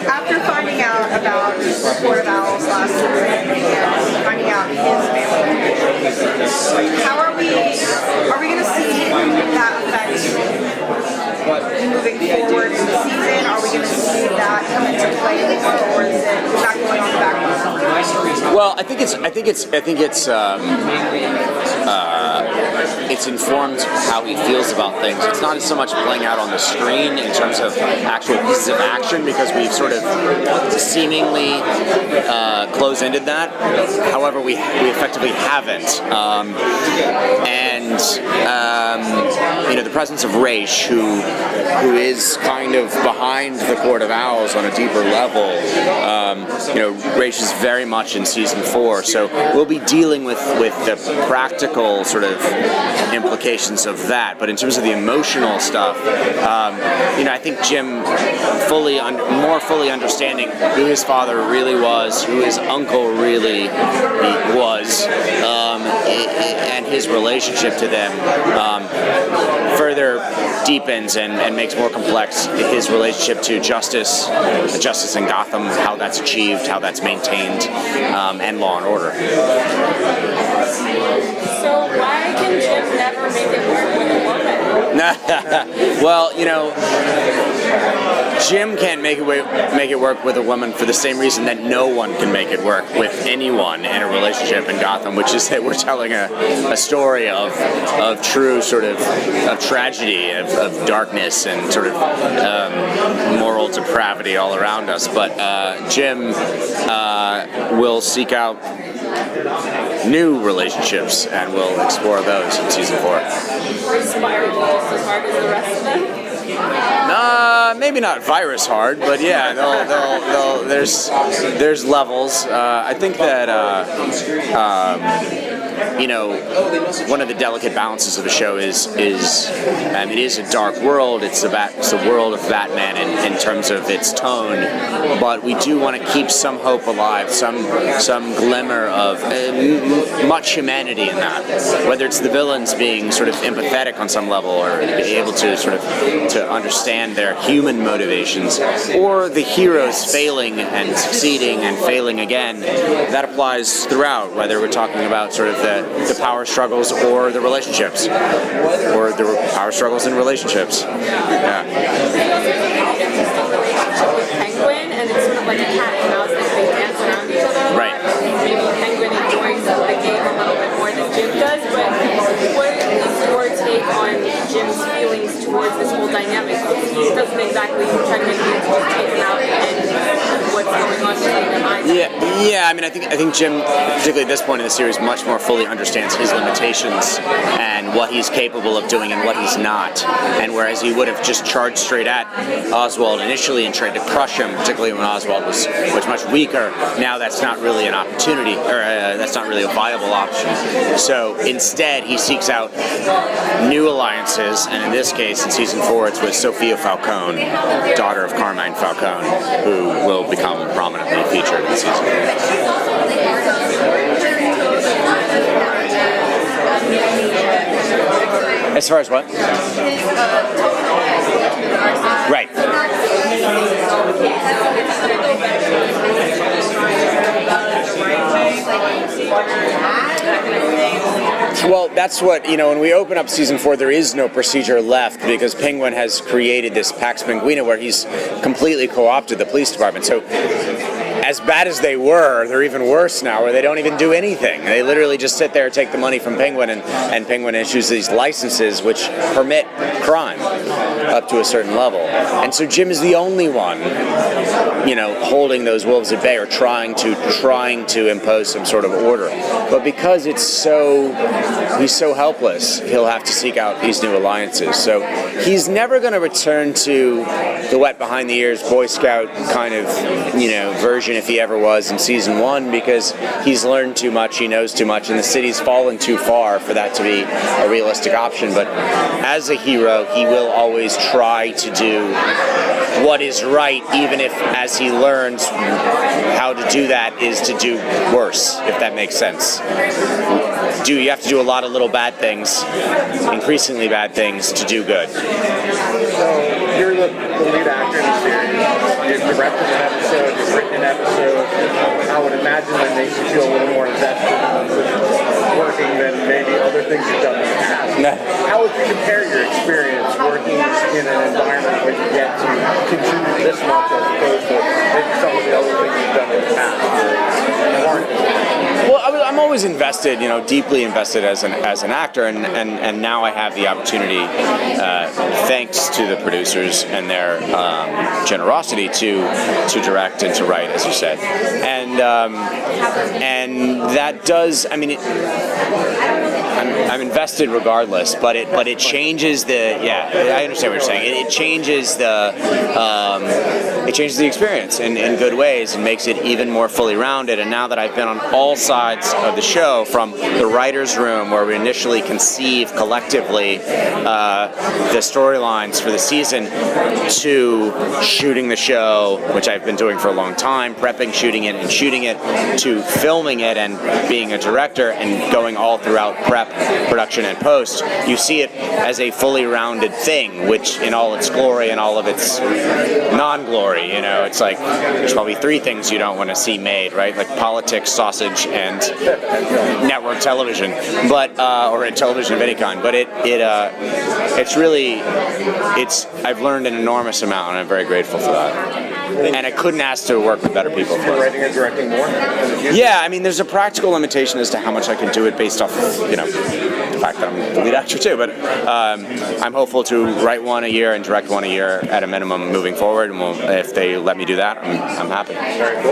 After finding out about the Court of Owls last season and finding out his family, how are we going to see that affect moving forward in the season? Are we going to see that come into play more, or is it not going on the background? Well, I think it's informed how he feels about things. It's not so much playing out on the screen in terms of actual pieces of action, because we've sort of seemingly close-ended that. However, we effectively haven't. The presence of Raish, who is kind of behind the Court of Owls on a deeper level. Raish is very much in season 4, so we'll be dealing with the practical sort of implications of that. But in terms of the emotional stuff, I think Jim more fully understanding who his father really was, who his uncle really was, and his relationship to them further deepens and makes more complex his relationship to justice in Gotham, how that's achieved, how that's maintained, and law and order. So why can Jim never make it work with a woman? Well, Jim can't make it work with a woman for the same reason that no one can make it work with anyone in a relationship in Gotham, which is that we're telling a story of true sort of tragedy, of darkness and sort of moral depravity all around us. But Jim will seek out new relationships, and we'll explore those in season 4. Inspired just as hard as the rest of them? Maybe not virus hard, but yeah, there's levels. I think that one of the delicate balances of the show is it is a dark world. It's the world of Batman in terms of its tone, but we do want to keep some hope alive, some glimmer of much humanity in that. Whether it's the villains being sort of empathetic on some level, or be able to sort of to understand their human motivations, or the heroes failing and succeeding and failing again. That applies throughout, whether we're talking about sort of the power struggles or the relationships, or the power struggles in relationships. Yeah. With Penguin, and it's sort of like a cat and mouse that they dance around each other. Right. Maybe Penguin enjoys the game a little bit more than Jim does, but what is your take on Jim's feelings towards this whole dynamic? He doesn't exactly try to make you just take him out and what's going on between their minds. Yeah. I think Jim, particularly at this point in the series, much more fully understands his limitations and what he's capable of doing and what he's not. And whereas he would have just charged straight at Oswald initially and tried to crush him, particularly when Oswald was much weaker, now that's not really an opportunity, or that's not really a viable option. So instead, he seeks out new alliances, and in this case, in season 4, it's with Sophia Falcone, daughter of Carmine Falcone, who will become prominently featured in the season. As far as what? Right. Well, that's what, when we open up season 4, there is no procedure left because Penguin has created this Pax Penguina where he's completely co-opted the police department. So as bad as they were, they're even worse now, where they don't even do anything. They literally just sit there, take the money from Penguin, and Penguin issues these licenses which permit crime up to a certain level. And so Jim is the only one, holding those wolves at bay, or trying to impose some sort of order. But because he's so helpless, he'll have to seek out these new alliances. So he's never going to return to the wet behind the ears Boy Scout kind of, version, if he ever was, in season 1, because he's learned too much, he knows too much, and the city's fallen too far for that to be a realistic option. But as a hero, he will always try to do what is right, even if, as he learns how to do that, is to do worse, if that makes sense. You have to do a lot of little bad things, increasingly bad things, to do good. So, you're the lead actor in the series. you've directed an episode, you've written an episode, I would imagine that makes you feel a little more invested in working than maybe other things you've done in the past. How would you compare your experience working in an environment where you get to contribute this much as opposed to maybe some of the other things you've done in the past that aren't? Well, I'm always invested, deeply invested as an actor, and now I have the opportunity, thanks to the producers and their generosity to direct and to write, as you said, and that does. I mean, I'm invested regardless, but it changes the. Yeah, I understand what you're saying. It changes the experience in good ways and makes it even more fully rounded. And now that I've been on all sides of the show, from the writer's room where we initially conceive collectively the storylines for the season, to shooting the show, which I've been doing for a long time, prepping, shooting it, to filming it and being a director and going all throughout prep, production, and post, you see it as a fully rounded thing, which in all its glory and all of its non-glory, it's like there's probably 3 things you don't want to see made, right? Like politics, sausage, and network television, but or television of any kind. But I've learned an enormous amount, and I'm very grateful for that. And I couldn't ask to work with better people. For writing and directing more? Yeah, I mean, there's a practical limitation as to how much I can do it based off, the fact that I'm the lead actor too. But I'm hopeful to write 1 a year and direct 1 a year at a minimum moving forward. And if they let me do that, I'm happy. Very cool.